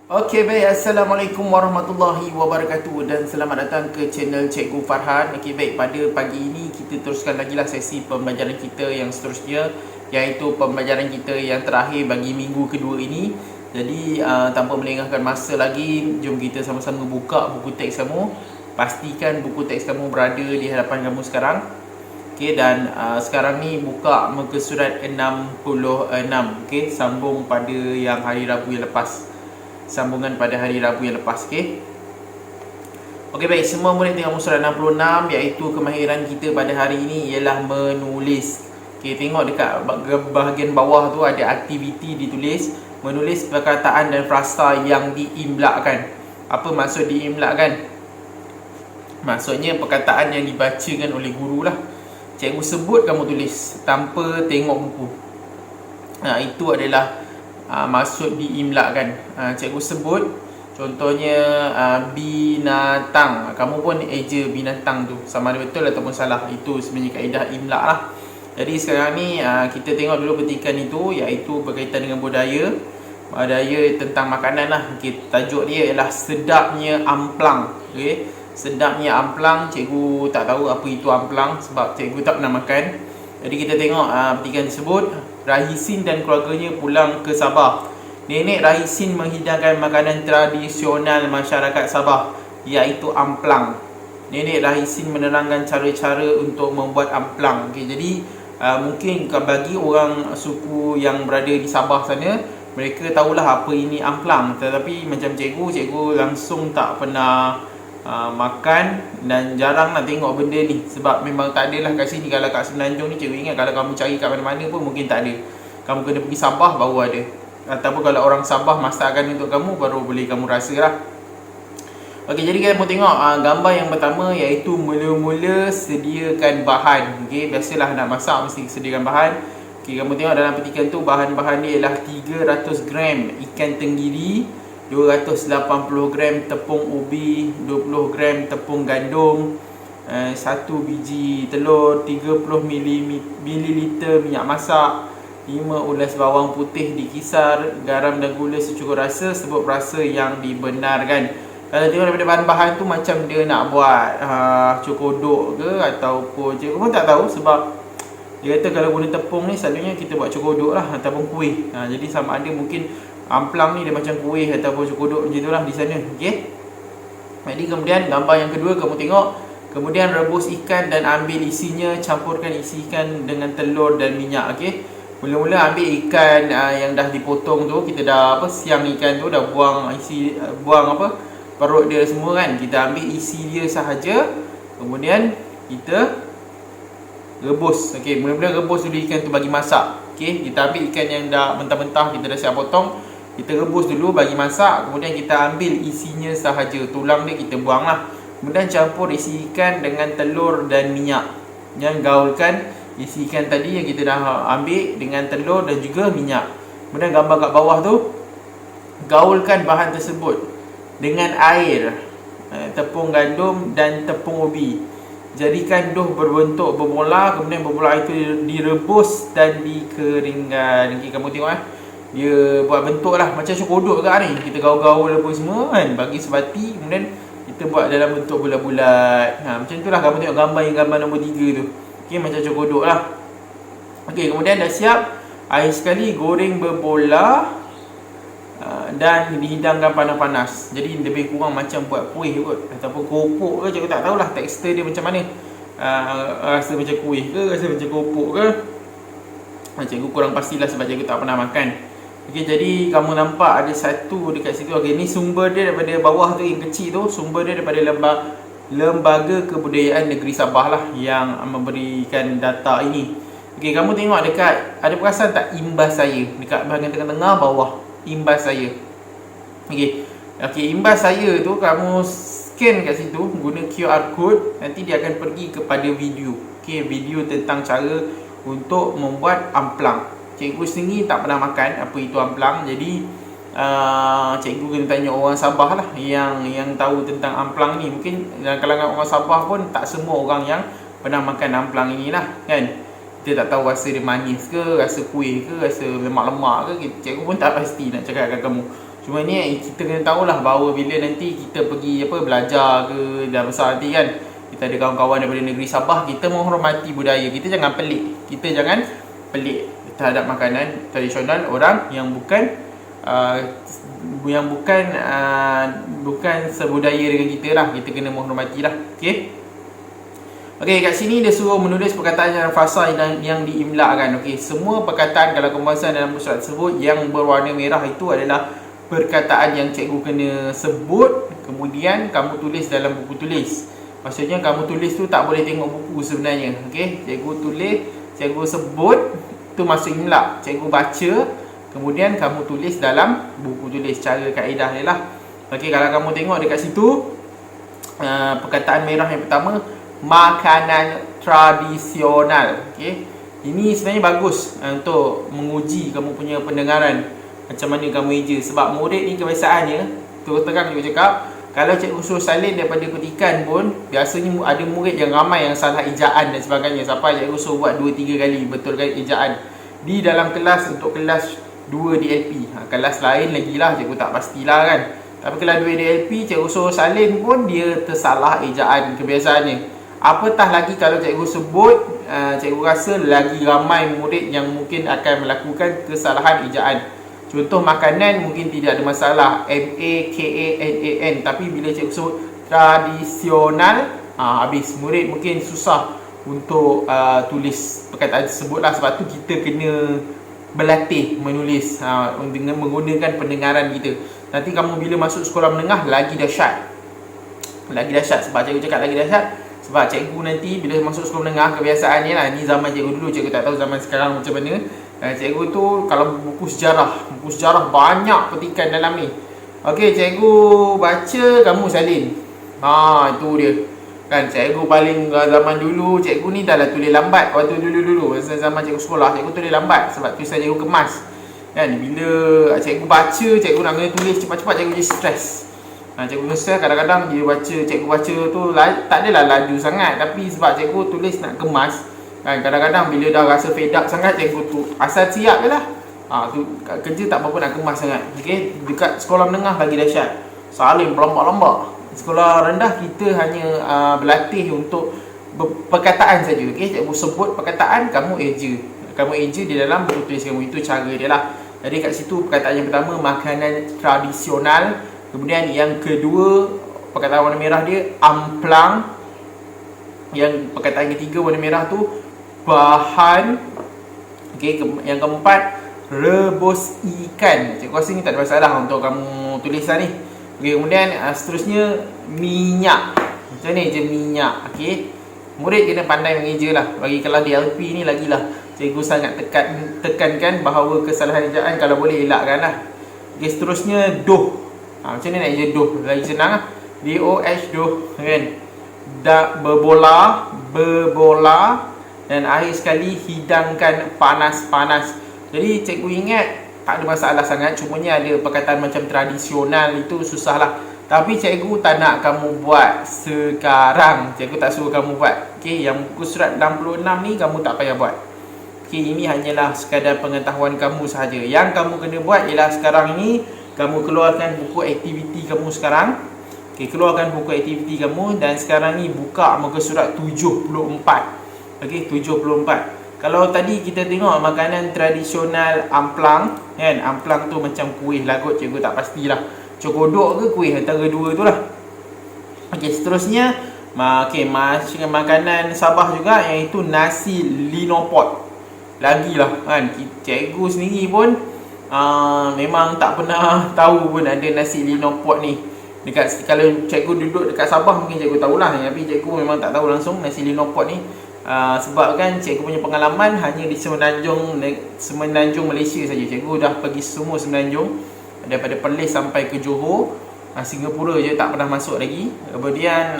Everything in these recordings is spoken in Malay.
Okey, baik. Assalamualaikum warahmatullahi wabarakatuh dan selamat datang ke channel Cikgu Farhan. Okey, baik. Pada pagi ini kita teruskan lagi lah sesi pembelajaran kita yang seterusnya, iaitu pembelajaran kita yang terakhir bagi minggu kedua ini. Jadi tanpa melengahkan masa lagi, jom kita sama-sama buka buku teks kamu. Pastikan buku teks kamu berada di hadapan kamu sekarang. Okey, dan sekarang ni buka muka surat 66. Okey, sambung pada yang hari Rabu yang lepas. Sambungan pada hari Rabu yang lepas. Okey, baik, semua murid tengok muka surat 66, iaitu kemahiran kita pada hari ini ialah menulis. Okey, tengok dekat bahagian bawah tu ada aktiviti ditulis, menulis perkataan dan frasa yang diimlakkan. Apa maksud diimlakkan? Maksudnya perkataan yang dibacakan oleh guru lah. Cikgu sebut, kamu tulis tanpa tengok buku. Itu adalah maksud diimlakkan. Cikgu sebut, contohnya binatang, kamu pun eja binatang tu, sama ada betul ataupun salah. Itu sebenarnya kaedah imlak lah. Jadi sekarang ni kita tengok dulu petikan itu, iaitu berkaitan dengan budaya tentang makanan lah. Okay, tajuk dia ialah sedapnya amplang. Okay, sedapnya amplang. Cikgu tak tahu apa itu amplang sebab cikgu tak pernah makan. Jadi kita tengok petikan tersebut. Rahisin dan keluarganya pulang ke Sabah. Nenek Rahisin menghidangkan makanan tradisional masyarakat Sabah, iaitu amplang. Nenek Rahisin menerangkan cara-cara untuk membuat amplang. Okay, jadi mungkin bagi orang suku yang berada di Sabah sana, mereka tahulah apa ini amplang. Tetapi macam cikgu langsung tak pernah makan dan jarang nak tengok benda ni. Sebab memang tak adalah kat sini. Kalau kat Semenanjung ni, cikgu ingat kalau kamu cari kat mana-mana pun mungkin tak ada. Kamu kena pergi Sabah baru ada. Ataupun kalau orang Sabah masakkan untuk kamu, baru boleh kamu rasa lah. Okey, jadi kamu tengok gambar yang pertama, iaitu mula-mula sediakan bahan. Okey, biasalah nak masak mesti sediakan bahan. Okey, kamu tengok dalam petikan tu, bahan-bahan dia ialah 300 gram ikan tenggiri, 280 gram tepung ubi, 20 gram tepung gandum, 1 biji telur, 30 ml minyak masak, 5 ulas bawang putih dikisar, garam dan gula secukup rasa, sebut rasa yang dibenarkan. Kalau tengok daripada bahan-bahan tu, macam dia nak buat cokodok ke ataupun cikgu pun tak tahu. Sebab dia kata kalau guna tepung ni selalunya kita buat cokodok lah ataupun kuih. Jadi sama ada mungkin amplang ni dia macam kuih ataupun cokodok macam itulah di sana. Okey. Jadi kemudian gambar yang kedua kamu tengok, kemudian rebus ikan dan ambil isinya, campurkan isi ikan dengan telur dan minyak. Okey. Mula-mula ambil ikan yang dah dipotong tu, kita dah siang ikan tu, dah buang perut dia semua kan. Kita ambil isi dia sahaja, kemudian kita rebus. Okey, mula-mula rebus dulu ikan tu bagi masak. Okey, kita ambil ikan yang dah mentah-mentah, kita dah siap potong, kita rebus dulu bagi masak, kemudian kita ambil isinya sahaja, tulang dia kita buang lah. Kemudian campur isi ikan dengan telur dan minyak. Yang gaulkan isi ikan tadi yang kita dah ambil dengan telur dan juga minyak. Kemudian gambar kat bawah tu, gaulkan bahan tersebut dengan air, tepung gandum dan tepung ubi. Jadikan dough berbentuk berbola, kemudian berbola itu direbus dan dikeringkan. Okay, kamu tengok dia buat bentuk lah macam cokodok ke ni. Kita gaul-gaul apa semua kan, bagi sebati, kemudian kita buat dalam bentuk bulat-bulat. Macam itulah kamu tengok gambar nombor 3 tu. Okey, macam cokodok lah. Okey, kemudian dah siap, air sekali, goreng berbola dan dihidangkan panas-panas. Jadi lebih kurang macam buat kuih kot ataupun keropok ke, cikgu tak tahulah tekstur dia macam mana. Rasa macam kuih ke, rasa macam keropok ke, cikgu kurang pastilah sebab cikgu tak pernah makan. Okey, jadi kamu nampak ada satu dekat situ. Okey, ni sumber dia daripada bawah tu yang kecil tu, sumber dia daripada Lembaga Kebudayaan Negeri Sabah lah yang memberikan data ini. Okey, kamu tengok dekat, ada perasan tak imbas saya dekat bahagian tengah-tengah bawah, imbas saya. Okey, imbas saya tu kamu scan kat situ guna QR code, nanti dia akan pergi kepada video. Okey, video tentang cara untuk membuat amplang. Cikgu sendiri tak pernah makan apa itu amplang. Jadi cikgu kena tanya orang Sabah lah yang tahu tentang amplang ni. Mungkin dalam kalangan orang Sabah pun tak semua orang yang pernah makan amplang inilah kan. Kita tak tahu rasa dia manis ke, rasa kuih ke, rasa lemak-lemak ke. Cikgu pun tak pasti nak cakap kat kamu. Cuma ni kita kena tahulah bahawa bila nanti kita pergi belajar ke dah besar nanti kan, kita ada kawan-kawan daripada negeri Sabah, kita menghormati budaya. Kita jangan pelik. Terhadap makanan tradisional orang yang bukan bukan sebudaya dengan kita lah. Kita kena menghormati lah. Okey, kat sini dia suruh menulis perkataan yang frasa yang diimlakkan. Okey, semua perkataan kalau pembahasan dalam surat tersebut yang berwarna merah itu adalah perkataan yang cikgu kena sebut, kemudian kamu tulis dalam buku tulis. Maksudnya kamu tulis tu tak boleh tengok buku sebenarnya. Okey, cikgu tulis, cikgu sebut, tu masuk imlak. Cikgu baca, kemudian kamu tulis dalam buku tulis. Cara kaedah dia lah. Okey, kalau kamu tengok dekat situ, perkataan merah yang pertama, makanan tradisional. Okey, ini sebenarnya bagus untuk menguji kamu punya pendengaran, macam mana kamu eja. Sebab murid ni kebiasaannya, terus terang cikgu cakap, kalau cikgu suruh salin daripada petikan pun, biasanya ada murid yang ramai yang salah ejaan dan sebagainya. Sampai cikgu suruh buat 2-3 kali betulkan ejaan di dalam kelas, untuk kelas 2 DLP. Kelas lain lagi lah cikgu tak pastilah kan. Tapi kelas 2 DLP cikgu suruh salin pun dia tersalah ejaan kebiasaannya. Apatah lagi kalau cikgu sebut, cikgu rasa lagi ramai murid yang mungkin akan melakukan kesalahan ejaan. Contoh makanan mungkin tidak ada masalah, MAKANAN. Tapi bila cikgu sebut tradisional, habis. Murid mungkin susah untuk tulis perkataan tersebut lah. Sebab tu kita kena berlatih menulis dengan menggunakan pendengaran kita. Nanti kamu bila masuk sekolah menengah lagi dahsyat. Sebab cikgu cakap lagi dahsyat, sebab cikgu nanti bila masuk sekolah menengah, kebiasaannya lah, ni zaman cikgu dulu, cikgu tak tahu zaman sekarang macam mana. Cikgu tu kalau buku sejarah banyak petikan dalam ni. Okey, cikgu baca, kamu salin. Itu dia. Kan cikgu paling zaman dulu, cikgu ni dah lah tulis lambat. Waktu dulu masa zaman cikgu sekolah, cikgu tulis lambat sebab tulisan cikgu kemas. Kan bila cikgu baca, cikgu nak kena tulis cepat-cepat, cikgu jadi stres. Cikgu mesti kadang-kadang dia baca, cikgu baca tu tak adalah laju sangat, tapi sebab cikgu tulis nak kemas kan, kadang-kadang bila dah rasa fed up sangat, cikgu tu asal siap je lah. Tu kerja tak apa-apa nak kemas sangat. Okey, dekat sekolah menengah lagi dahsyat, salin berlambak-lambak. Sekolah rendah kita hanya berlatih untuk perkataan saja. Okey, cikgu sebut perkataan, kamu eja di dalam buku tulis kamu. Itu cara dia lah. Jadi kat situ perkataan yang pertama, makanan tradisional. Kemudian yang kedua, perkataan warna merah dia amplang. Yang perkataan ketiga warna merah tu bahan. Okey, yang keempat rebus ikan. Cikgu rasa ni tak ada masalah untuk kamu tulisan ni. Okey, kemudian seterusnya minyak. Macam ni je minyak. Okey, murid kena pandai mengeja lah. Bagi kelas DLP ni lagilah, cikgu sangat tekankan bahawa kesalahan ejaan kalau boleh elakkan lah. Okey, seterusnya doh. Macam ni nak eja doh, lagi senang lah. DOH doh kan. Berbola. Dan akhir sekali hidangkan panas-panas. Jadi cikgu ingat tak ada masalah sangat. Cumanya ada perkataan macam tradisional itu susah lah. Tapi cikgu tak nak kamu buat sekarang. Cikgu tak suruh kamu buat. Okey, yang buku surat 66 ni kamu tak payah buat. Okey, ini hanyalah sekadar pengetahuan kamu sahaja. Yang kamu kena buat ialah sekarang ni kamu keluarkan buku aktiviti kamu sekarang. Okey, keluarkan buku aktiviti kamu dan sekarang ni buka muka surat 74. Okey, 74. Kalau tadi kita tengok makanan tradisional amplang kan, amplang tu macam kuih lagut, cikgu tak pastilah cokodok ke kuih, antara dua tu lah. Okey, seterusnya makanan Sabah juga, iaitu nasi linopot. Lagilah kan, cikgu sendiri pun memang tak pernah tahu pun ada nasi linopot ni. Kalau cikgu duduk dekat Sabah mungkin cikgu tahulah, tapi cikgu memang tak tahu langsung nasi linopot ni. Sebab kan cikgu punya pengalaman hanya di Semenanjung Malaysia saja. Cikgu dah pergi semua Semenanjung, daripada Perlis sampai ke Johor. Singapura je tak pernah masuk lagi. Kemudian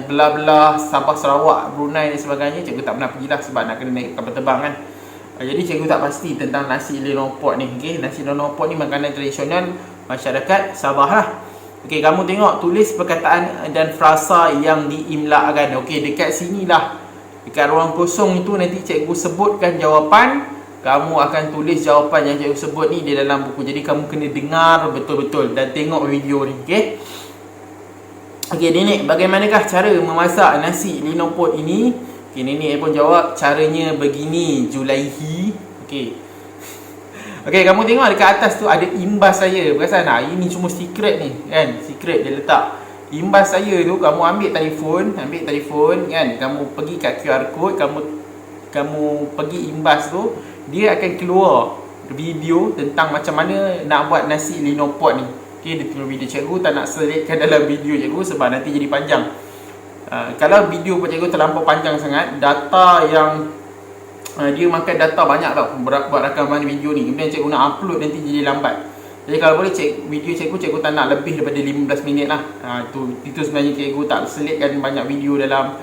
belah-belah Sabah, Sarawak, Brunei dan sebagainya cikgu tak pernah pergilah sebab nak kena naik kapal terbang kan. Jadi cikgu tak pasti tentang nasi linopot ni. Okey, nasi linopot ni makanan tradisional masyarakat Sabah lah. Okey, kamu tengok tulis perkataan dan frasa yang diimlakkan. Okey, dekat sinilah, dekat ruang kosong itu nanti cikgu sebutkan jawapan. kamu akan tulis jawapan yang cikgu sebut ni di dalam buku. Jadi kamu kena dengar betul-betul dan tengok video ni, okey? Okey, Nenek, bagaimanakah cara memasak nasi linopot ini? Okey, Nenek pun jawab, caranya begini, Julaihi. Okey. Okey, kamu tengok dekat atas tu ada imbas saya. Perasan tak? Ini cuma secret ni, kan? Secret dia letak. Imbas saya tu, kamu ambil telefon kan? Kamu pergi kat QR code, kamu pergi imbas tu, dia akan keluar video tentang macam mana nak buat nasi linopot ni. Okey, dia tengok video cikgu, tak nak selitkan dalam video cikgu sebab nanti jadi panjang. Kalau video cikgu terlampau panjang sangat, data yang dia makan data banyak tau buat rakaman video ni. Kemudian cikgu nak upload nanti jadi lambat. Jadi kalau boleh video cikgu tak nak lebih daripada 15 minit lah. Itu sebenarnya cikgu tak selitkan banyak video dalam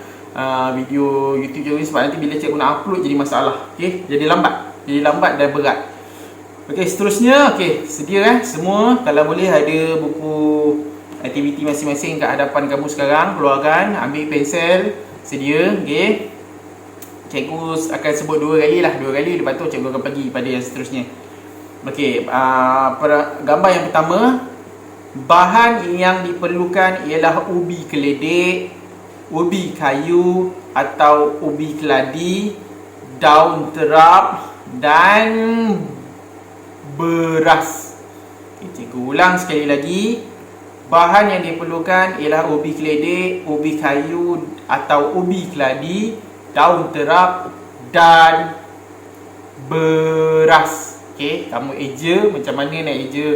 video YouTube cikgu ni sebab nanti bila cikgu nak upload jadi masalah. Okey, jadi lambat dan berat. Okey, seterusnya, okey, sedia semua. Kalau boleh ada buku aktiviti masing-masing kat hadapan kamu sekarang, keluarkan, ambil pensel, sedia, okey. Cikgu akan sebut 2 kali, lepas tu cikgu akan pergi pada yang seterusnya. Okey, gambar yang pertama, bahan yang diperlukan ialah ubi keledek, ubi kayu atau ubi keladi, daun terap dan beras. Okay, cikgu ulang sekali lagi. Bahan yang diperlukan ialah ubi keledek, ubi kayu atau ubi keladi, daun terap dan beras. Okey, kamu eja macam mana nak eja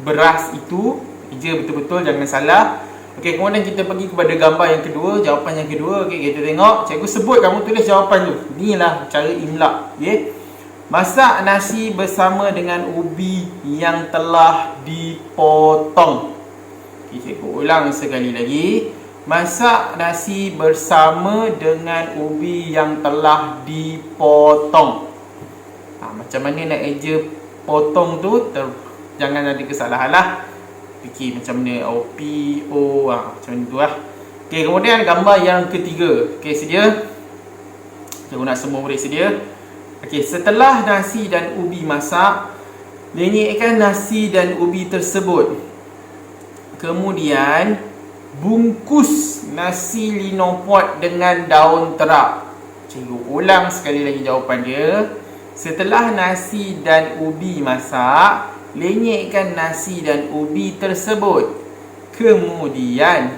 beras itu. Eja betul-betul, jangan salah. Okey, kemudian kita pergi kepada gambar yang kedua, jawapan yang kedua. Okey, kita tengok. Cikgu sebut, kamu tulis jawapan tu. Inilah cara imla. Okey. Masak nasi bersama dengan ubi yang telah dipotong. Okay, cikgu ulang sekali lagi. Masak nasi bersama dengan ubi yang telah dipotong. Macam mana nak eja potong tu? Jangan ada kesalahan lah. Fikir macam mana O-P-O, macam mana tu lah. Okay, kemudian gambar yang ketiga. Okay, sedia? Cikgu nak semua murid sedia. Okey, setelah nasi dan ubi masak, lenyekkan nasi dan ubi tersebut. Kemudian bungkus nasi linopot dengan daun terap. Cikgu ulang sekali lagi jawapan dia. Setelah nasi dan ubi masak, lenyekkan nasi dan ubi tersebut. Kemudian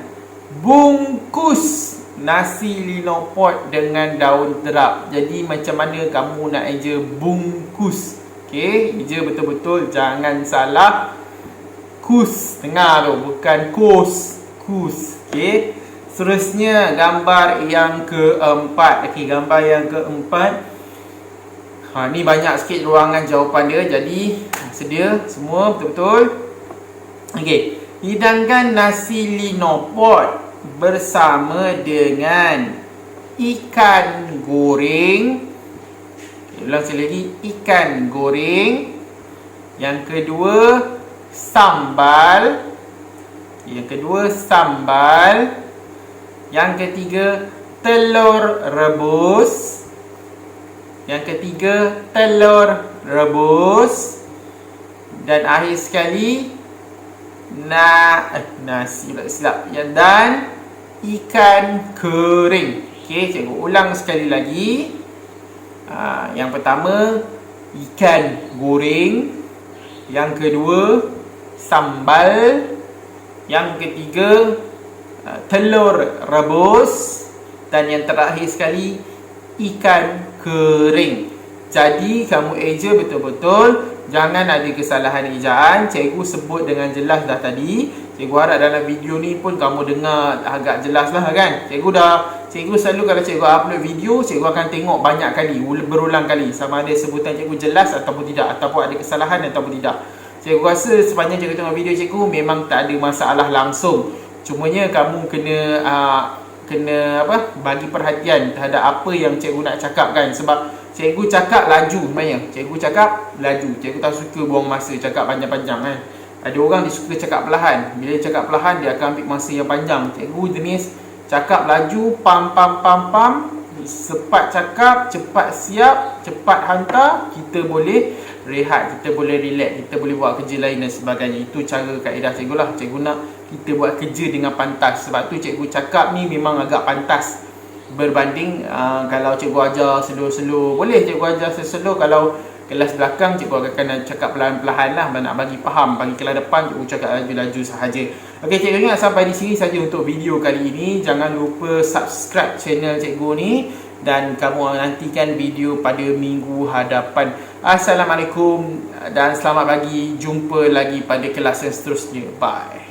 bungkus nasi linopot dengan daun terap. Jadi macam mana kamu nak eja bungkus? Okey, eja betul-betul, jangan salah. Kus, dengar tu, bukan kus. Kus. Okey. Seterusnya gambar yang keempat. Okey, gambar yang keempat. Ni banyak sikit ruangan jawapan dia. Jadi sedia semua betul-betul. Okey, hidangkan nasi linopot bersama dengan ikan goreng. Ulang sekali lagi, ikan goreng. Yang kedua, sambal. Yang ketiga, telur rebus. Dan akhir sekali, nasi pula silap. Dan ikan kering. Okey, cikgu ulang sekali lagi. Yang pertama, ikan goreng. Yang kedua, sambal. Yang ketiga, telur rebus. Dan yang terakhir sekali, ikan kering. Jadi kamu eja betul-betul, jangan ada kesalahan ejaan. Cikgu sebut dengan jelas dah tadi. Cikgu harap dalam video ni pun kamu dengar agak jelas lah kan. Cikgu selalu kalau cikgu upload video, cikgu akan tengok banyak kali, berulang kali, sama ada sebutan cikgu jelas ataupun tidak, ataupun ada kesalahan ataupun tidak. Cikgu rasa sepanjang cikgu tengok video cikgu memang tak ada masalah langsung. Cumanya kamu kena bagi perhatian terhadap apa yang cikgu nak cakap kan. Sebab cikgu cakap laju sebenarnya. Cikgu tak suka buang masa cakap panjang-panjang kan. Ada orang dia suka cakap perlahan. Bila dia cakap perlahan, dia akan ambil masa yang panjang. Cikgu jenis cakap laju, pam. cepat cakap, cepat siap, cepat hantar, kita boleh rehat, kita boleh relax, kita boleh buat kerja lain dan sebagainya. Itu cara kaedah cikgu lah. Cikgu nak kita buat kerja dengan pantas. Sebab tu cikgu cakap ni memang agak pantas berbanding kalau cikgu ajar slow-slow. Boleh cikgu ajar slow-slow, kalau kelas belakang cikgu akan cakap perlahan-lahan lah, nak bagi faham. Bagi kelas depan cikgu cakap laju-laju sahaja. Okey, cikgu ingat sampai di sini saja untuk video kali ini. Jangan lupa subscribe channel cikgu ni dan kamu nantikan video pada minggu hadapan. Assalamualaikum dan selamat pagi. Jumpa lagi pada kelas yang seterusnya. Bye.